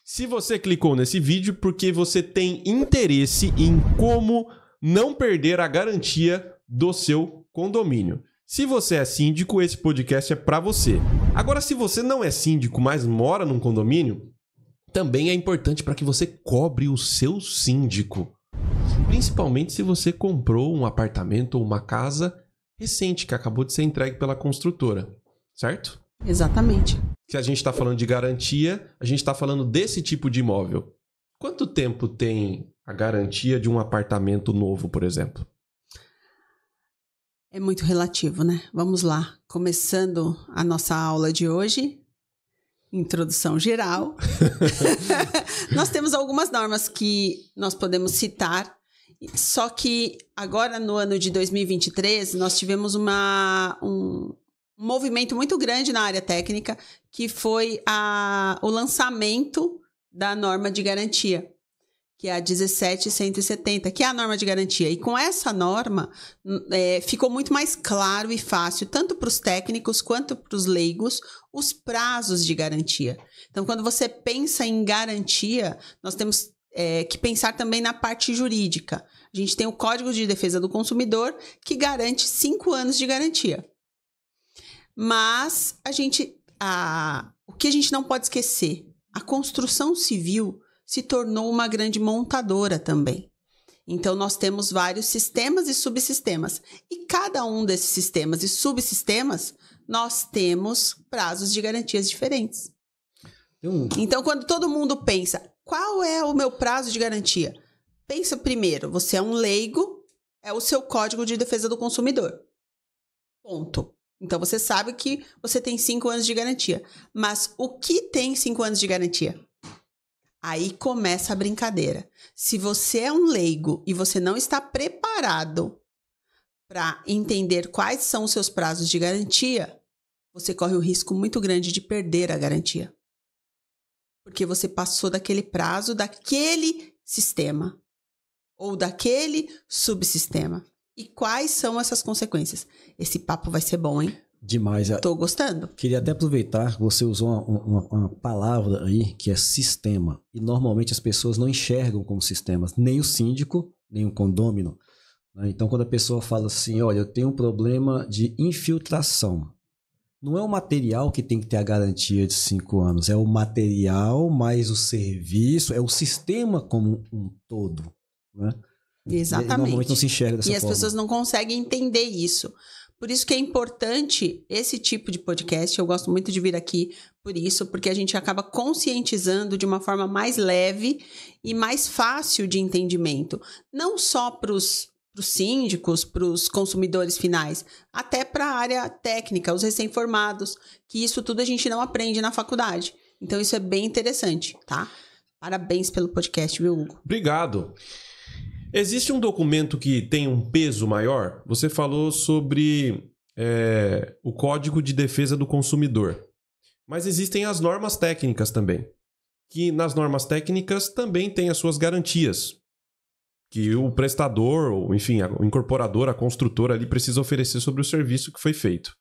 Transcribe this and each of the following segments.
Se você clicou nesse vídeo porque você tem interesse em como não perder a garantia do seu condomínio. Se você é síndico, esse podcast é para você. Agora, se você não é síndico, mas mora num condomínio, também é importante para que você cobre o seu síndico. Principalmente se você comprou um apartamento ou uma casa recente que acabou de ser entregue pela construtora, certo? Exatamente. Se a gente está falando de garantia, a gente está falando desse tipo de imóvel. Quanto tempo tem a garantia de um apartamento novo, por exemplo? É muito relativo, né? Vamos lá. Começando a nossa aula de hoje, introdução geral. Nós temos algumas normas que nós podemos citar, só que agora no ano de 2023 nós tivemos um movimento muito grande na área técnica, que foi o lançamento da norma de garantia, que é a 17170, que é a norma de garantia. E com essa norma, ficou muito mais claro e fácil, tanto para os técnicos quanto para os leigos, os prazos de garantia. Então, quando você pensa em garantia, nós temos que pensar também na parte jurídica. A gente tem o Código de Defesa do Consumidor, que garante 5 anos de garantia. Mas o que a gente não pode esquecer, a construção civil se tornou uma grande montadora também. Então, nós temos vários sistemas e subsistemas. E cada um desses sistemas e subsistemas, nós temos prazos de garantias diferentes. Então, quando todo mundo pensa, qual é o meu prazo de garantia? Pensa primeiro, você é um leigo, é o seu Código de Defesa do Consumidor. Ponto. Então, você sabe que você tem 5 anos de garantia. Mas o que tem 5 anos de garantia? Aí começa a brincadeira. Se você é um leigo e você não está preparado para entender quais são os seus prazos de garantia, você corre o risco muito grande de perder a garantia. Porque você passou daquele prazo daquele sistema ou daquele subsistema. E quais são essas consequências? Esse papo vai ser bom, hein? Demais. Tô gostando. Queria até aproveitar que você usou uma palavra aí que é sistema. E normalmente as pessoas não enxergam como sistemas, nem o síndico, nem o condômino. Então, quando a pessoa fala assim, olha, eu tenho um problema de infiltração. Não é o material que tem que ter a garantia de 5 anos, é o material mais o serviço, é o sistema como um todo, né? Exatamente. E normalmente não se enxerga dessa forma. E as pessoas não conseguem entender isso. Por isso que é importante esse tipo de podcast. Eu gosto muito de vir aqui por isso, porque a gente acaba conscientizando de uma forma mais leve e mais fácil de entendimento. Não só para os síndicos, para os consumidores finais, até para a área técnica, os recém-formados, que isso tudo a gente não aprende na faculdade. Então isso é bem interessante, tá? Parabéns pelo podcast, viu, Hugo? Obrigado. Existe um documento que tem um peso maior? Você falou sobre o Código de Defesa do Consumidor. Mas existem as normas técnicas também. Que nas normas técnicas também tem as suas garantias. Que o prestador, ou enfim, o incorporador, a construtora ali precisa oferecer sobre o serviço que foi feito.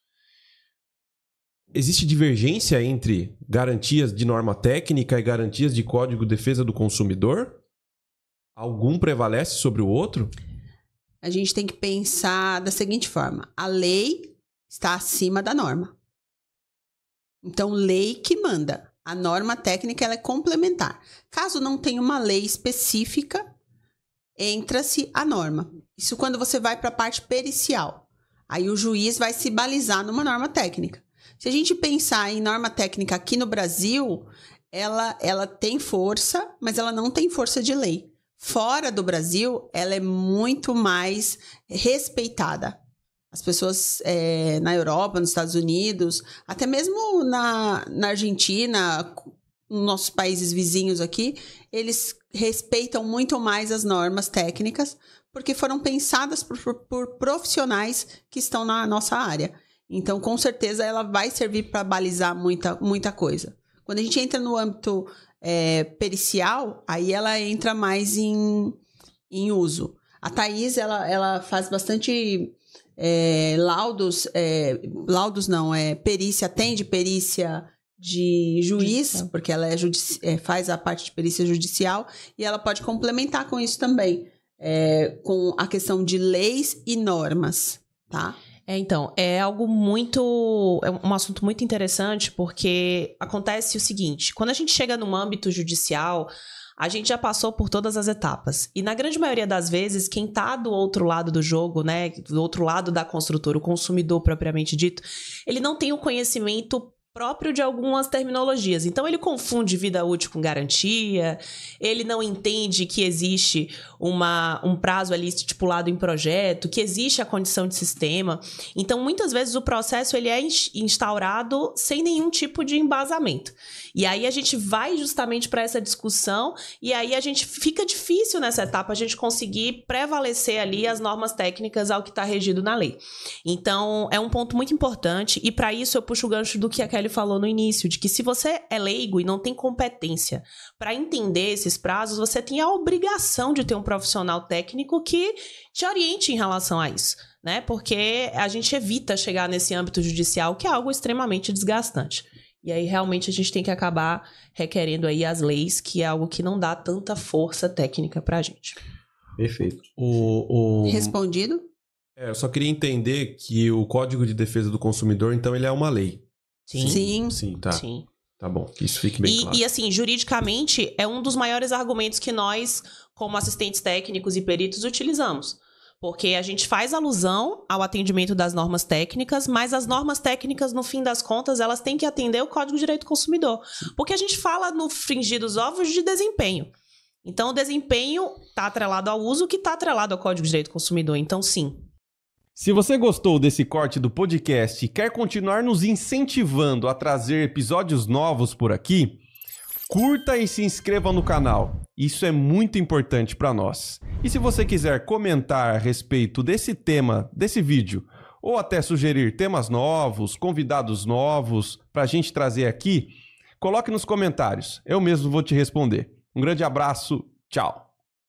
Existe divergência entre garantias de norma técnica e garantias de Código de Defesa do Consumidor? Algum prevalece sobre o outro? A gente tem que pensar da seguinte forma. A lei está acima da norma. Então, lei que manda. A norma técnica ela é complementar. Caso não tenha uma lei específica, entra-se a norma. Isso quando você vai para a parte pericial. Aí o juiz vai se balizar numa norma técnica. Se a gente pensar em norma técnica aqui no Brasil, ela tem força, mas ela não tem força de lei. Fora do Brasil, ela é muito mais respeitada. As pessoas na Europa, nos Estados Unidos, até mesmo na Argentina, nos nossos países vizinhos aqui, eles respeitam muito mais as normas técnicas, porque foram pensadas por profissionais que estão na nossa área. Então, com certeza, ela vai servir para balizar muita coisa. Quando a gente entra no âmbito pericial, aí ela entra mais em uso. A Thaís, ela faz bastante laudos não, perícia, atende perícia de juiz, porque ela faz a parte de perícia judicial, e ela pode complementar com isso também, com a questão de leis e normas, tá? Então, é um assunto muito interessante, porque acontece o seguinte, quando a gente chega no âmbito judicial, a gente já passou por todas as etapas. E na grande maioria das vezes, quem está do outro lado do jogo, né, do outro lado da construtora, o consumidor propriamente dito, ele não tem o conhecimento próprio de algumas terminologias. Então, ele confunde vida útil com garantia, ele não entende que existe um prazo ali estipulado em projeto, que existe a condição de sistema. Então, muitas vezes, o processo ele é instaurado sem nenhum tipo de embasamento. E aí, a gente vai justamente para essa discussão e aí fica difícil nessa etapa a gente conseguir prevalecer ali as normas técnicas ao que está regido na lei. Então, é um ponto muito importante e para isso eu puxo o gancho do que a Kelly falou no início, de que se você é leigo e não tem competência para entender esses prazos, você tem a obrigação de ter um profissional técnico que te oriente em relação a isso, né? Porque a gente evita chegar nesse âmbito judicial, que é algo extremamente desgastante. E aí, realmente, a gente tem que acabar requerendo aí as leis, que é algo que não dá tanta força técnica pra gente. Perfeito. Respondido? Eu só queria entender que o Código de Defesa do Consumidor, então, ele é uma lei. Sim. Tá. Sim. Tá bom, que isso fique bem claro. E assim, juridicamente, é um dos maiores argumentos que nós, como assistentes técnicos e peritos, utilizamos. Porque a gente faz alusão ao atendimento das normas técnicas, mas as normas técnicas, no fim das contas, elas têm que atender o Código de Direito do Consumidor. Porque a gente fala no frigir dos ovos de desempenho. Então, o desempenho está atrelado ao uso, que está atrelado ao Código de Direito do Consumidor. Então, sim. Se você gostou desse corte do podcast e quer continuar nos incentivando a trazer episódios novos por aqui, curta e se inscreva no canal. Isso é muito importante para nós. E se você quiser comentar a respeito desse tema, desse vídeo, ou até sugerir temas novos, convidados novos para a gente trazer aqui, coloque nos comentários. Eu mesmo vou te responder. Um grande abraço. Tchau.